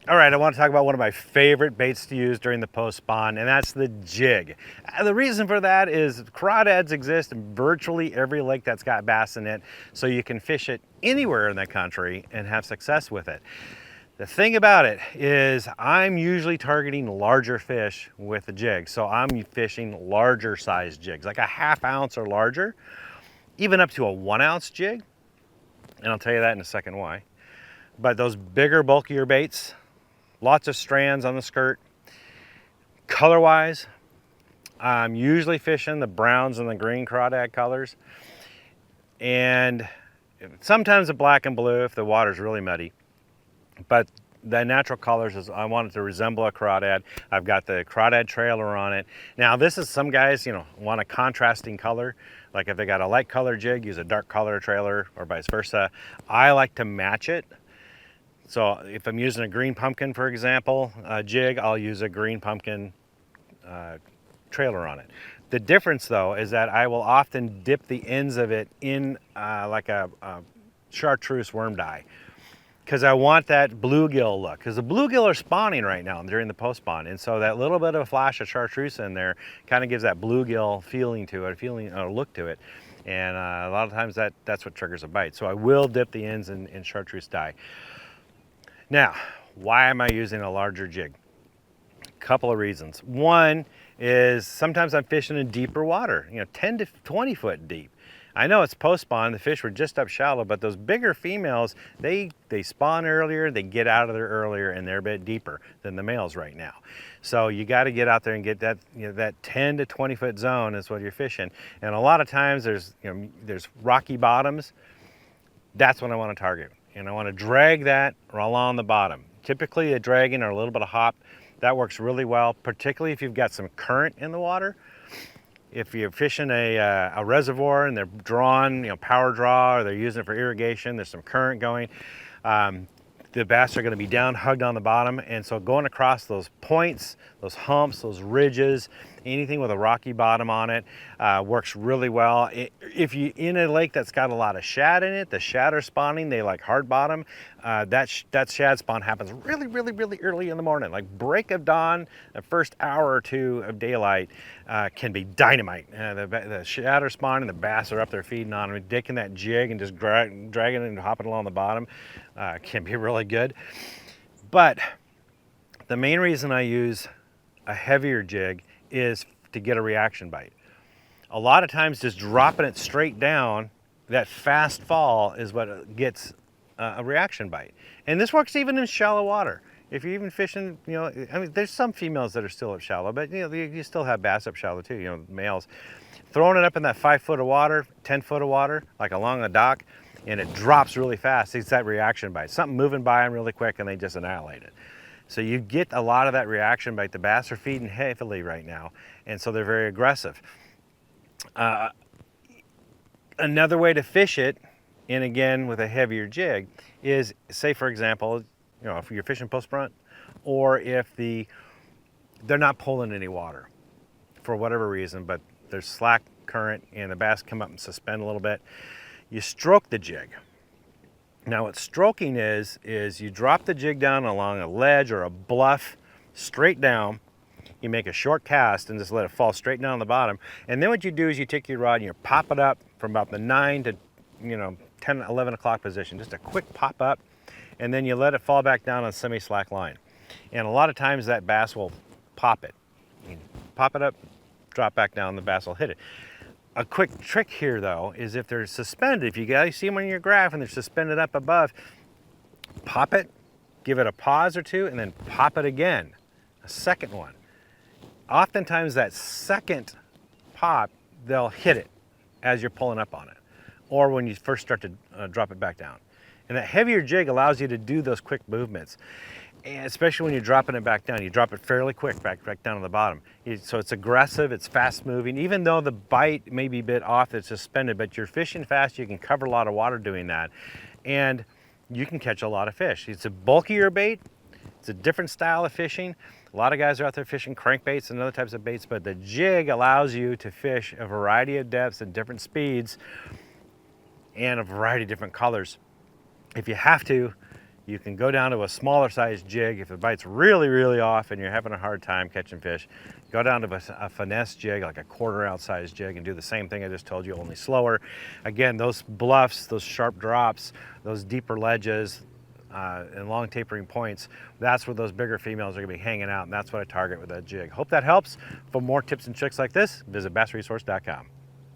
All right, I want to talk about one of my favorite baits to use during the post spawn, and that's the jig. The reason for that is crawdads exist in virtually every lake that's got bass in it, so you can fish it anywhere in the country and have success with it. The thing about it is I'm usually targeting larger fish with the jig, so I'm fishing larger size jigs, like a 1/2 ounce or larger, even up to a 1 ounce jig, and I'll tell you that in a second why. But those bigger, bulkier baits, lots of strands on the skirt. Color-wise, I'm usually fishing the browns and the green crawdad colors, and sometimes the black and blue if the water's really muddy. But the natural colors is I want it to resemble a crawdad. I've got the crawdad trailer on it. Now this is, some guys, want a contrasting color. Like if they got a light color jig, use a dark color trailer, or vice versa. I like to match it. So if I'm using a green pumpkin, for example, jig, I'll use a green pumpkin trailer on it. The difference though is that I will often dip the ends of it in like a chartreuse worm dye, because I want that bluegill look, because the bluegill are spawning right now during the post spawn, and so that little bit of a flash of chartreuse in there kind of gives that bluegill feeling to it, a look to it, and a lot of times that's what triggers a bite. So I will dip the ends in chartreuse dye. Now, why am I using a larger jig? Couple of reasons. One is sometimes I'm fishing in deeper water, 10 to 20 foot deep. I know it's post spawn, the fish were just up shallow, but those bigger females, they spawn earlier, they get out of there earlier, and they're a bit deeper than the males right now. So you got to get out there and get that, that 10 to 20 foot zone is what you're fishing. And a lot of times there's rocky bottoms. That's what I want to target. And I want to drag that along the bottom. Typically a dragging or a little bit of hop, that works really well, particularly if you've got some current in the water. If you're fishing a reservoir and they're drawn, power draw, or they're using it for irrigation, there's some current going, the bass are going to be down, hugged on the bottom. And so going across those points, those humps, those ridges, anything with a rocky bottom on it works really well. If you in a lake that's got a lot of shad in it, the shad are spawning, they like hard bottom. That shad spawn happens really, really, really early in the morning. Like break of dawn, the first hour or two of daylight can be dynamite. The shad are spawning, the bass are up there feeding on them, dicking that jig and just dragging it and hopping along the bottom can be really good. But the main reason I use a heavier jig is to get a reaction bite. A lot of times just dropping it straight down, that fast fall is what gets a reaction bite. And this works even in shallow water. If you're even fishing, I mean, there's some females that are still up shallow, but you still have bass up shallow too, males. Throwing it up in that 5 foot of water, 10 foot of water, like along the dock, and it drops really fast, it's that reaction bite. Something moving by them really quick and they just annihilate it. So you get a lot of that reaction bite. The bass are feeding heavily right now, and so they're very aggressive. Another way to fish it, and again with a heavier jig, is say for example, if you're fishing post front, or if they're not pulling any water for whatever reason, but there's slack current and the bass come up and suspend a little bit, you stroke the jig. Now what stroking is you drop the jig down along a ledge or a bluff straight down. You make a short cast and just let it fall straight down on the bottom. And then what you do is you take your rod and you pop it up from about the 9 to 10, 11 o'clock position. Just a quick pop up, and then you let it fall back down on a semi-slack line. And a lot of times that bass will pop it. You pop it up, drop back down, the bass will hit it. A quick trick here though is if they're suspended, if you guys see them on your graph and they're suspended up above, pop it, give it a pause or two, and then pop it again, a second one. Oftentimes that second pop, they'll hit it as you're pulling up on it, or when you first start to drop it back down. And that heavier jig allows you to do those quick movements. And especially when you're dropping it back down, you drop it fairly quick back down to the bottom. So it's aggressive, it's fast moving. Even though the bite may be a bit off, it's suspended, but you're fishing fast, you can cover a lot of water doing that. And you can catch a lot of fish. It's a bulkier bait, it's a different style of fishing. A lot of guys are out there fishing crankbaits and other types of baits, but the jig allows you to fish a variety of depths and different speeds and a variety of different colors. If you have to, You can go down to a smaller size jig. If it bites really, really off and you're having a hard time catching fish, go down to a finesse jig, like a 1/4 ounce size jig, and do the same thing I just told you, only slower. Again, those bluffs, those sharp drops, those deeper ledges, and long tapering points, that's where those bigger females are gonna be hanging out, and that's what I target with that jig. Hope that helps. For more tips and tricks like this, visit bassresource.com.